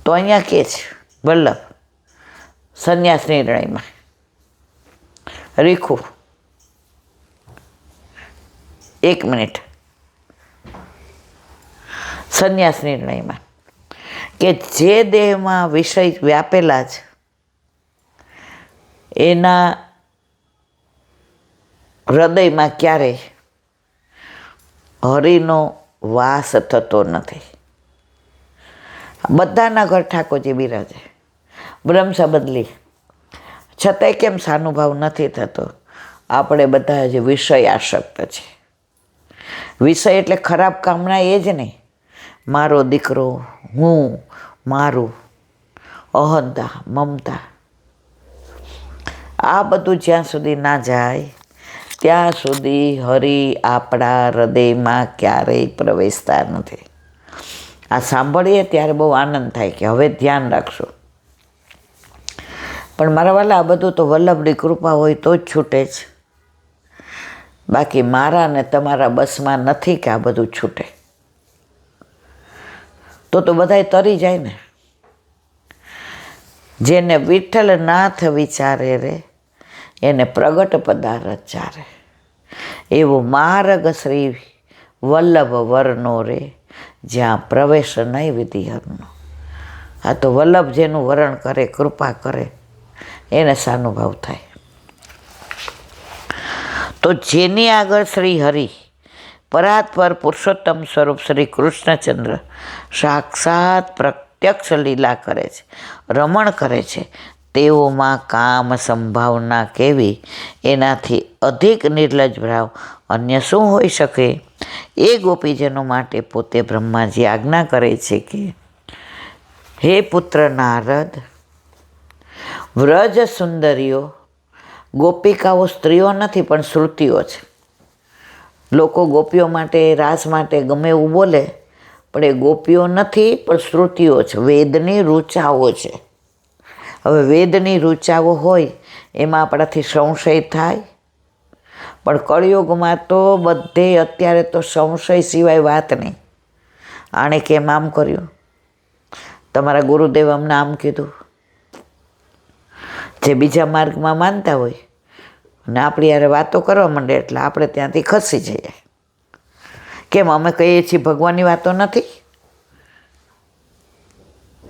તો અહીંયા કે છે વલ્લભ સંન્યાસ નિર્ણયમાં રીખું 1 મિનિટ સંન્યાસ નિર્ણયમાં કે જે દેહમાં વિષય વ્યાપેલા છે એના હૃદયમાં ક્યારેય હરિનો વાસ થતો નથી. બધાના ઘર ઠાકોરજી બિરાજે, બ્રહ્મસા બદલી, છતાંય કેમ સાનુભાવ નથી થતો? આપણે બધા જ વિષય આસક્ત છે. વિષય એટલે ખરાબ કામના એ જ નહીં, મારો દીકરો, હું, મારું, અહંતા, મમતા, આ બધું જ્યાં સુધી ના જાય ત્યાં સુધી હરિ આપણા હૃદયમાં ક્યારેય પ્રવેશતા નથી. આ સાંભળીએ ત્યારે બહુ આનંદ થાય કે હવે ધ્યાન રાખશો. પણ મારા વાલા, આ બધું તો વલ્લભની કૃપા હોય તો જ છૂટે જ. બાકી મારા ને તમારા બસમાં નથી કે આ બધું છૂટે. તો બધાય તરી જાય ને. જેને વિઠ્ઠલનાથ વિચારે રે એને પ્રગટ પદાર્થ ચારે. એવો માર્ગ શ્રી વલ્લભ વરનો રે જ્યાં પ્રવેશ નહીં વિધિહરનો. આ તો વલ્લભ જેનું વરણ કરે, કૃપા કરે, એને સાનુભાવ થાય. તો જેની આગળ શ્રી હરિ પરાત્પર પુરુષોત્તમ સ્વરૂપ શ્રી કૃષ્ણચંદ્ર સાક્ષાત પ્રત્યક્ષ લીલા કરે છે, રમણ કરે છે, તેઓમાં કામ સંભાવના કેવી? એનાથી અધિક નિર્લજ ભાવ અન્ય શું હોઈ શકે? એ ગોપીજનો માટે પોતે બ્રહ્માજી આજ્ઞા કરે છે કે હે પુત્ર નારદ, વ્રજ સુંદરીઓ, ગોપિકાઓ સ્ત્રીઓ નથી પણ શ્રુતિઓ છે. લોકો ગોપીઓ માટે, રાસ માટે ગમે એવું બોલે, પણ એ ગોપીઓ નથી પણ શ્રુતિઓ છે, વેદની ઋચાઓ છે. હવે વેદની ઋચાઓ હોય એમાં આપણાથી સંશય થાય, પણ કળિયુગમાં તો બધે અત્યારે તો સંશય સિવાય વાત નહીં. આણે કેમ આમ કર્યું, તમારા ગુરુદેવ અમને આમ કીધું. જે બીજા માર્ગમાં માનતા હોય અને આપણી યારે વાતો કરવા માંડે એટલે આપણે ત્યાંથી ખસી જઈએ. કેમ અમે કહીએ છીએ ભગવાનની વાતો નથી?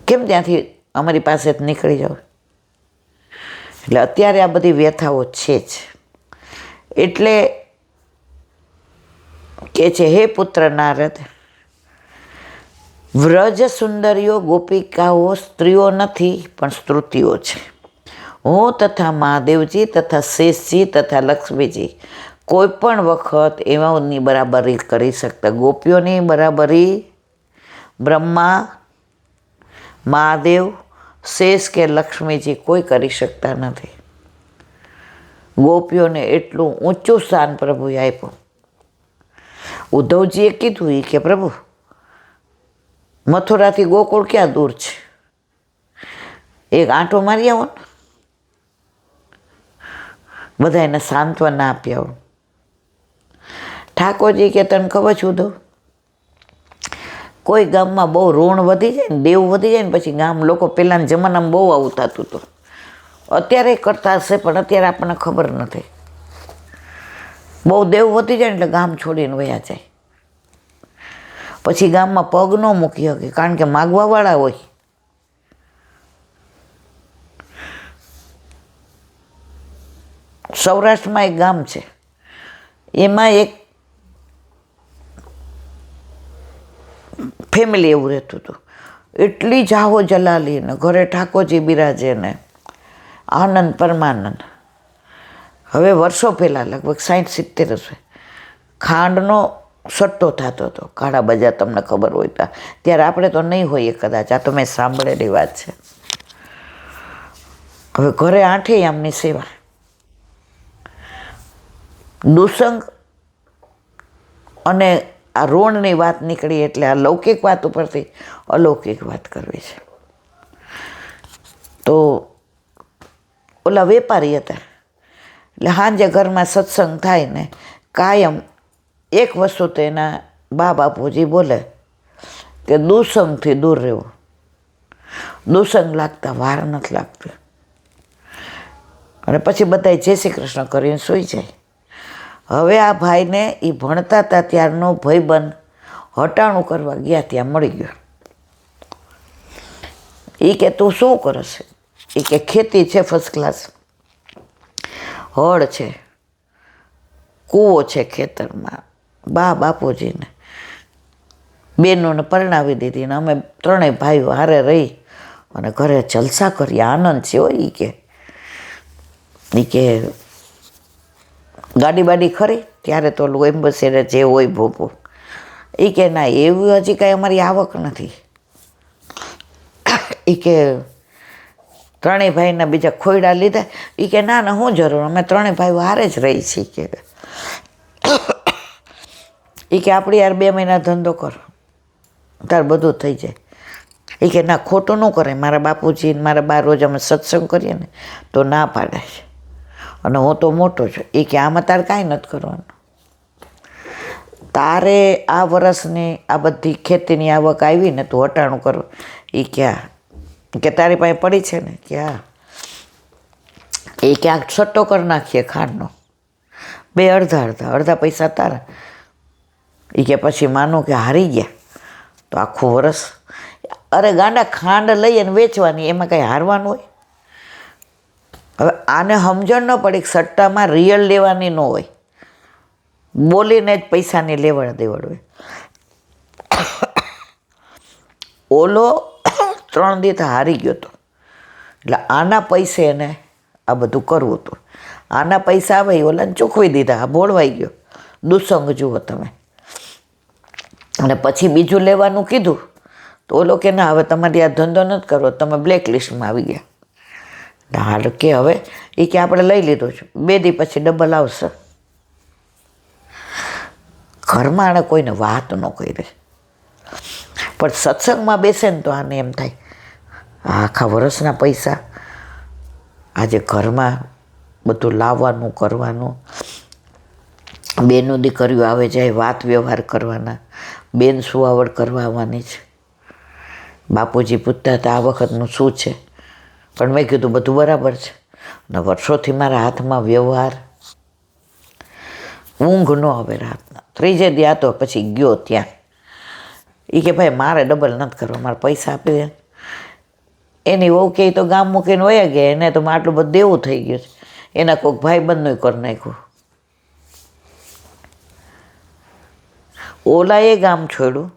કેમ ત્યાંથી અમારી પાસે જ નીકળી જાવ? એટલે અત્યારે આ બધી વ્યથાઓ છે જ. એટલે કે છે હે પુત્ર નારદ, વ્રજ સુંદરીઓ ગોપિકાઓ સ્ત્રીઓ નથી પણ સ્તુતિઓ છે. હું તથા મહાદેવજી તથા શેષજી તથા લક્ષ્મીજી કોઈ પણ વખત એમાંની બરાબરી કરી શકતા. ગોપીઓની બરાબરી બ્રહ્મા, મહાદેવ, શેષ કે લક્ષ્મીજી કોઈ કરી શકતા નથી. ગોપીઓને એટલું ઊંચું સ્થાન પ્રભુએ આપ્યું. ઉદ્ધવજીએ કીધું એ કે પ્રભુ, મથુરાથી ગોકુળ ક્યાં દૂર છે, એક આંટો મારી આવો ને. બધા એને સાંત્વના આપ્યા. ઠાકોરજી કે તને ખબર છે ઉદ્ધવ, કોઈ ગામમાં બહુ ઋણ વધી જાય ને, દેવ વધી જાય ને, પછી ગામ લોકો પહેલાંના જમાનામાં બહુ આવું થતું હતું. અત્યારે કરતા હશે પણ અત્યારે આપણને ખબર નથી. બહુ દેવ વધી જાય ને એટલે ગામ છોડીને વયા જાય. પછી ગામમાં પગ ન મૂકી શકે કારણ કે માગવાવાળા હોય. સૌરાષ્ટ્રમાં એક ગામ છે, એમાં એક ફેમિલી એવું રહેતું હતું. એટલી જાહો જલાલી ને ઘરે ઠાકોરજી બિરાજે ને આનંદ પરમાનંદ. હવે વર્ષો પહેલાં લગભગ 60-70 હશે, ખાંડનો સટ્ટો થતો હતો કાળા બજાર, તમને ખબર હોય તો. ત્યારે આપણે તો નહીં હોઈએ કદાચ, આ તો મેં સાંભળેલી વાત છે. હવે ઘરે આઠે આમની સેવા. દુસંગ અને આ ઋણની વાત નીકળી એટલે આ લૌકિક વાત ઉપરથી અલૌકિક વાત કરવી છે. તો ઓલા વેપારી હતા એટલે સાંજે ઘરમાં સત્સંગ થાય ને કાયમ એક વસ્તુ તો એના બા બાપુજી બોલે કે દુસંગથી દૂર રહેવું. દુસંગ લાગતા વાર નથી લાગતી. અને પછી બધાય જય શ્રી કૃષ્ણ કરીને સૂઈ જાય. હવે આ ભાઈને એ ભણતા હતા ત્યારનો ભાઈબંધ હટાણું કરવા ગયા ત્યાં મળી ગયો. એ કે તું શું કરશે? એ કે ખેતી છે ફર્સ્ટ ક્લાસ, હળ છે, કૂવો છે ખેતરમાં, બાપુજીને બેનોને પરણાવી દીધી ને અમે ત્રણેય ભાઈઓ હારે રહી અને ઘરે જલસા કરીએ, આનંદ છે. હો એ કે ગાડી બાડી ખરી ત્યારે તો ઓલું એમ્બેસેડર જે હોય ભોપો. એ કે ના એવી હજી કાંઈ અમારી આવક નથી. એ કે ત્રણેય ભાઈના બીજા ખોયડા લીધા. એ કે ના હું જરૂર, અમે ત્રણેય ભાઈઓ હારે જ રહી છીએ. એ કે આપણી યાર 2 મહિના ધંધો કરો તાર બધું થઈ જાય. એ કે ના ખોટું ન કરે, મારા બાપુજી મારા બા રોજ અમે સત્સંગ કરીએ ને તો ના પાડે છે અને હું તો મોટો છું. એ કે આમાં તારે કાંઈ નથી કરવાનું, તારે આ વર્ષની આ બધી ખેતીની આવક આવી ને તું હટાણું કરો. એ ક્યાં કે તારી પાસે પડી છે ને? ક્યાં? એ ક્યાંક છટ્ટો કરી નાખીએ ખાંડનો, 2 અડધા પૈસા તારા. એ કે પછી માનો કે હારી ગયા તો આખું વરસ. અરે ગાંડા, ખાંડ લઈએ ને વેચવાની, એમાં કંઈ હારવાનું હોય? હવે આને સમજણ ન પડી કે સટ્ટામાં રિયલ લેવાની ન હોય, બોલીને જ પૈસાની લેવડ દેવડ હોય. ઓલો 3 દિવસ હારી ગયો હતો એટલે આના પૈસે એને આ બધું કરવું હતું. આના પૈસા આવે ઓલાને ચૂકવી દીધા, આ બોળવાઈ ગયો. દુસંગ જુઓ તમે. અને પછી બીજું લેવાનું કીધું તો ઓલો કે ના હવે તમારી આ ધંધો નથી કરવો, તમે બ્લેક લિસ્ટમાં આવી ગયા. હાલ કે હવે એ કે આપણે લઈ લીધો છે, 2 દી પછી ડબલ આવશે. ઘરમાં આણે કોઈને વાત ન કરી, પણ સત્સંગમાં બેસે ને તો આને એમ થાય આખા વર્ષના પૈસા આજે ઘરમાં બધું લાવવાનું કરવાનું, બેનો દીકરીઓ આવે જાય વાત વ્યવહાર કરવાના, બેન સુવાવડ કરવા આવવાની છે. બાપુજી પૂછતા હતા આ વખતનું શું છે, પણ મેં કીધું બધું બરાબર છે. અને વર્ષોથી મારા હાથમાં વ્યવહાર, ઊંઘ ન આવે રાતના. 3જે દી આતો પછી ગયો ત્યાં. એ કે ભાઈ મારે ડબલ નથી કરવા, મારે પૈસા આપી દે. એની વહુ કે તો ગામ મૂકીને વયા ગયા, એને તો આટલું બધું દેવું થઈ ગયું છે. એના કોઈક ભાઈ બંધનું કરી નાખ્યું. ઓલાએ ગામ છોડ્યું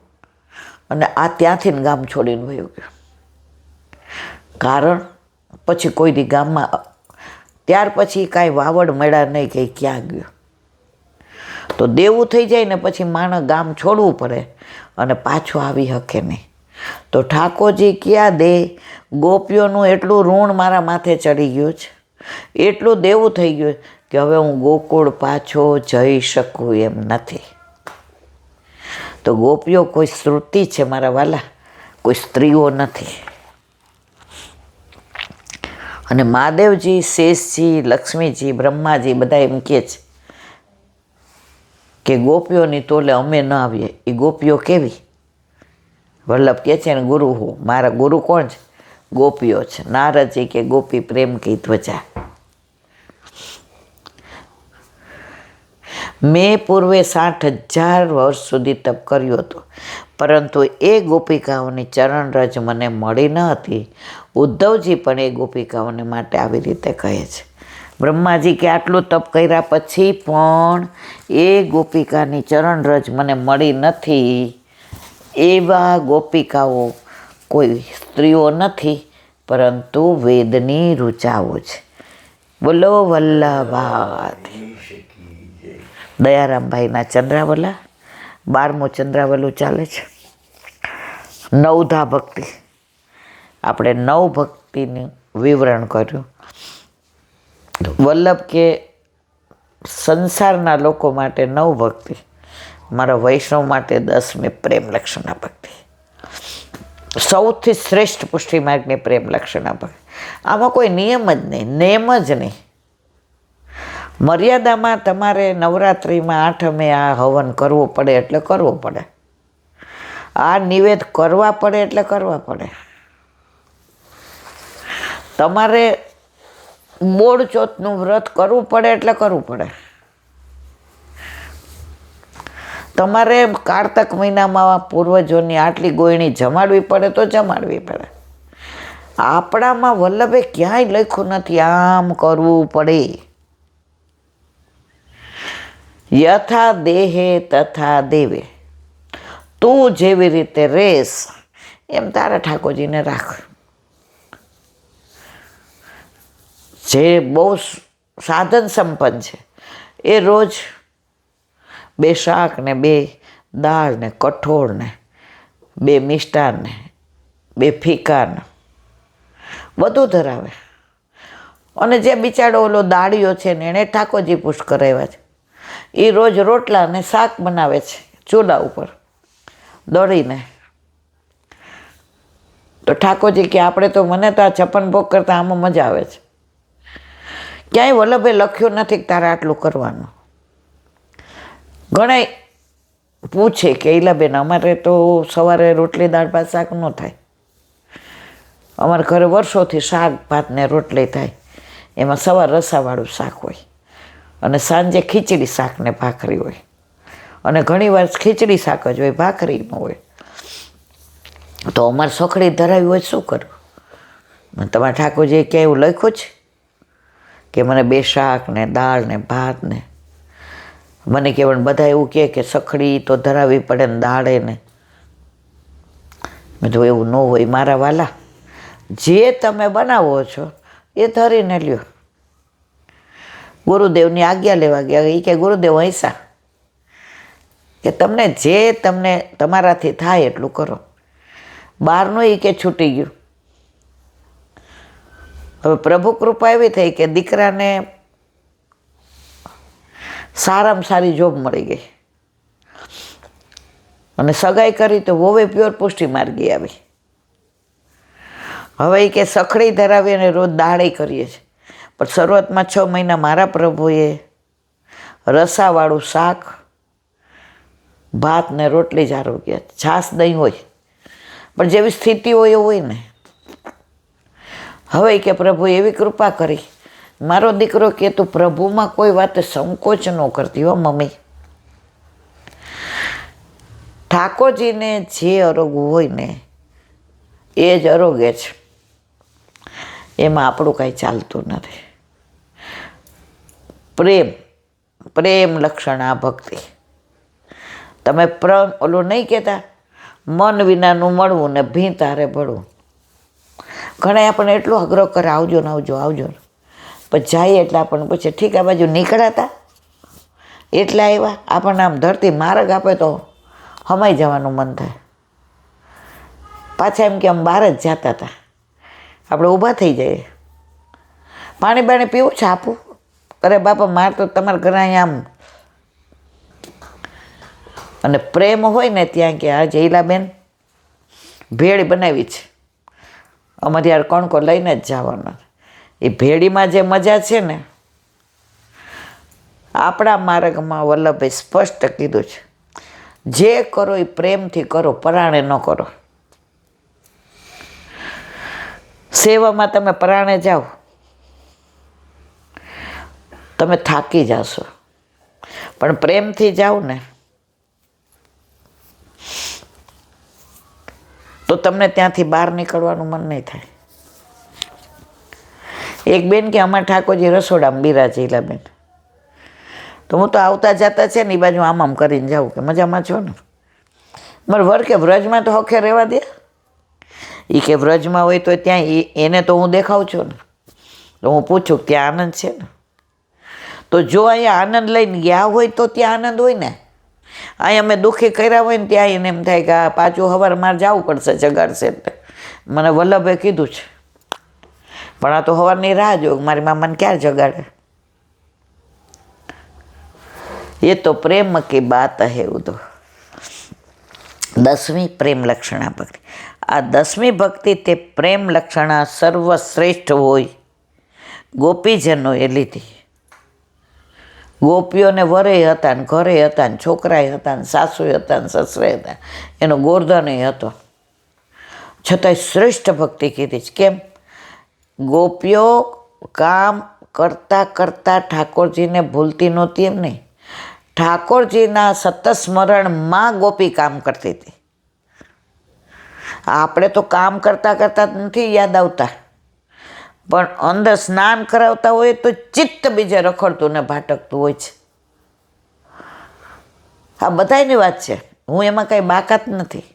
અને આ ત્યાંથી ગામ છોડીને વયો ગયો. કારણ પછી કોઈ દી ગામમાં, ત્યાર પછી કાંઈ વાવડ મળ્યા નહીં કે ક્યાં ગયો. તો દેવું થઈ જાય ને પછી માણસ ગામ છોડવું પડે અને પાછું આવી શકે નહીં. તો ઠાકોરજી ક્યાં દે? ગોપીઓનું એટલું ઋણ મારા માથે ચડી ગયું છે, એટલું દેવું થઈ ગયું કે હવે હું ગોકુળ પાછો જઈ શકું એમ નથી. તો ગોપીઓ કોઈ શ્રુતિ છે મારા વાલા, કોઈ સ્ત્રીઓ નથી. અને મહાદેવજી, શેષજી, લક્ષ્મીજી, બ્રહ્માજી બધા એમ કહે છે કે ગોપીઓની તોલે અમે ન આવીએ. એ ગોપીઓ કેવી? વલ્લભ કહે છે ને ગુરુ હું, મારા ગુરુ કોણ છે? ગોપીઓ છે. નારદજી કે ગોપી પ્રેમ કી ધ્વજા. મેં પૂર્વે 60,000 વર્ષ સુધી તપ કર્યો હતો, પરંતુ એ ગોપિકાઓની ચરણરજ મને મળી ન હતી. ઉદ્ધવજી પણ એ ગોપિકાઓને માટે આવી રીતે કહે છે. બ્રહ્માજી કે આટલું તપ કર્યા પછી પણ એ ગોપિકાની ચરણરજ મને મળી નથી. એવા ગોપિકાઓ કોઈ સ્ત્રીઓ નથી, પરંતુ વેદની ઋચાઓ છે. બોલો વલ્લભાથી. દયારામભાઈના ચંદ્રાવલા, 12મું ચંદ્રાવલું ચાલે છે. 9ધા ભક્તિ. આપણે 9 ભક્તિનું વિવરણ કર્યું. વલ્લભ કે સંસારના લોકો માટે 9 ભક્તિ, મારા વૈષ્ણવ માટે 10મી પ્રેમ લક્ષણા ભક્તિ. સૌથી શ્રેષ્ઠ પુષ્ટિ માર્ગની પ્રેમ લક્ષણા ભક્તિ. આમાં કોઈ નિયમ જ નહીં, નેમ જ નહીં. મર્યાદામાં તમારે નવરાત્રિમાં 8મે આ હવન કરવો પડે એટલે કરવો પડે, આ નિવેદ કરવા પડે એટલે કરવા પડે. તમારે બોળ ચોથનું વ્રત કરવું પડે એટલે કરવું પડે. તમારે કારતક મહિનામાં પૂર્વજોની આટલી ગોયણી જમાડવી પડે તો જમાડવી પડે. આપણામાં વલ્લભે ક્યાંય લખ્યું નથી આમ કરવું પડે. યથા દેહે તથા દેવે, તું જેવી રીતે રેસ એમ તારા ઠાકોરજીને રાખ. જે બહુ સાધન સંપન્ન છે એ રોજ 2 શાક ને 2 દાળ ને કઠોળ ને 2 મિષ્ટાન ને 2 ફીકા ને બધું ધરાવે. અને જે બિચારો ઓલો દાળીઓ છે ને એણે ઠાકોરજી પુષ્ટ કરાવ્યા છે, એ રોજ રોટલા ને શાક બનાવે છે ચૂલા ઉપર દળીને. તો ઠાકોરજી કે આપણે તો મને તો આ 56 ભોગ કરતાં આમાં મજા આવે છે. ક્યાંય વલ્લભે લખ્યું નથી કે તારે આટલું કરવાનું. ઘણા પૂછે કે ઈલાબેન અમારે તો સવારે રોટલી દાળ ભાત શાક ન થાય. અમારા ઘરે વર્ષોથી શાક ભાત ને રોટલી થાય, એમાં સવાર રસાવાળું શાક હોય અને સાંજે ખીચડી શાક ને ભાખરી હોય, અને ઘણીવાર ખીચડી શાક જ હોય, ભાખરી ન હોય. તો અમારે સખડી ધરાવી હોય શું કરવું? તમારા ઠાકોરજીએ ક્યાં એવું લખ્યું છે કે મને 2 શાક ને દાળ ને ભાત ને? મને કહેવાય બધા એવું કે સખડી તો ધરાવવી પડે ને દાળે ને. મેં તો એવું ન હોય મારા વાલા, જે તમે બનાવો છો એ ધરીને લ્યો. ગુરુદેવની આજ્ઞા લેવા ગયા, એ કે ગુરુદેવ હૈસા કે તમને તમારાથી થાય એટલું કરો. બહારનું એ કે છૂટી ગયું. હવે પ્રભુ કૃપા એવી થઈ કે દીકરાને સારામાં સારી જોબ મળી ગઈ અને સગાઈ કરી તો વોવે પ્યોર પુષ્ટિ માર્ગી આવી. હવે એ કે સખડી ધરાવી અને રોજ દાળે કરીએ છીએ. પણ શરૂઆતમાં 6 મહિના મારા પ્રભુએ રસાવાળું શાક ભાત ને રોટલી જ આરોગ્ય, છાશ દહીં હોય, પણ જેવી સ્થિતિ હોય એવું હોય ને. હવે કે પ્રભુ એવી કૃપા કરી, મારો દીકરો કે તું પ્રભુમાં કોઈ વાતે સંકોચ ન કરતી હો મમ્મી. ઠાકોરજીને જે અરોગવું હોય ને એ જ અરોગે છે, એમાં આપણું કાંઈ ચાલતું નથી. પ્રેમ લક્ષણ આ ભક્તિ. તમે ઓલું નહીં કહેતા મન વિનાનું મળવું ને ભીં તારે ભળવું. ઘણા આપણને એટલો આગ્રહ કરે આવજો ને આવજો આવજો, પણ જાય એટલે આપણને પૂછે ઠીક આ બાજુ નીકળાતા એટલે આવ્યા. આપણને આમ ધરતી માર્ગ આપે તો હમાઈ જવાનું મન થાય. પાછા એમ કે આમ બહાર જ જતા હતા, આપણે ઊભા થઈ જઈએ. પાણી બાણી પીવું છે આપું? અરે બાપા મારે તો તમારા ઘરે અહીંયા આમ. અને પ્રેમ હોય ને ત્યાં કે આ જયલાબેન ભેળ બનાવી છે, અમારી યાર કોણ લઈને જ જવાના. એ ભેળીમાં જે મજા છે ને, આપણા માર્ગમાં વલ્લભે સ્પષ્ટ કીધું છે, જે કરો એ પ્રેમથી કરો, પરાણે ન કરો. સેવામાં તમે પરાણે જાઓ તમે થાકી જશો, પણ પ્રેમથી જાઓ ને તો તમને ત્યાંથી બહાર નીકળવાનું મન નહીં થાય. એક બેન કે અમારા ઠાકોરજી રસોડામાં બિરાજે ઈલાબેન, તો હું તો આવતા જતા છે ને એ બાજુ આમ કરીને જાઉં કે મજામાં છો ને. મારે વર કે વ્રજમાં તો હખે રહેવા દે. એ કે વ્રજમાં હોય તો ત્યાં એને તો હું દેખાઉં છું ને, તો હું પૂછું ત્યાં આનંદ છે ને? તો જો અહીંયા આનંદ લઈને ગયા હોય તો ત્યાં આનંદ હોય ને. અહીંયા અમે દુઃખી કર્યા હોય ને ત્યાં એને એમ થાય કે આ પાછું સવારે મારે જવું પડશે જગાડશે એટલે. મને વલ્લભે કીધું છે, પણ આ તો સવારની રાહ જોઉં મારી મામાને ક્યારે જગાડે. એ તો પ્રેમ કી બાત હે ઉદો. 10મી પ્રેમ લક્ષણા ભક્તિ. આ 10મી ભક્તિ તે પ્રેમ લક્ષણા સર્વશ્રેષ્ઠ હોય ગોપીજનોએ લીધી. ગોપીઓને વરે હતા ને ઘરે હતા ને છોકરાએ હતા ને સાસુએ હતા ને સસરે હતા, એનો ગોરધન હતો, છતાંય શ્રેષ્ઠ ભક્તિ કીધી છે. કેમ? ગોપીઓ કામ કરતાં કરતાં ઠાકોરજીને ભૂલતી નહોતી એમ નહીં, ઠાકોરજીના સતત સ્મરણમાં ગોપી કામ કરતી હતી. આપણે તો કામ કરતાં કરતાં નથી યાદ આવતા, પણ અંદર સ્નાન કરાવતા હોય તો ચિત્ત બીજે રખડતું ને ભાટકતું હોય છે. આ બધાયની વાત છે, હું એમાં કાંઈ બાકાત નથી.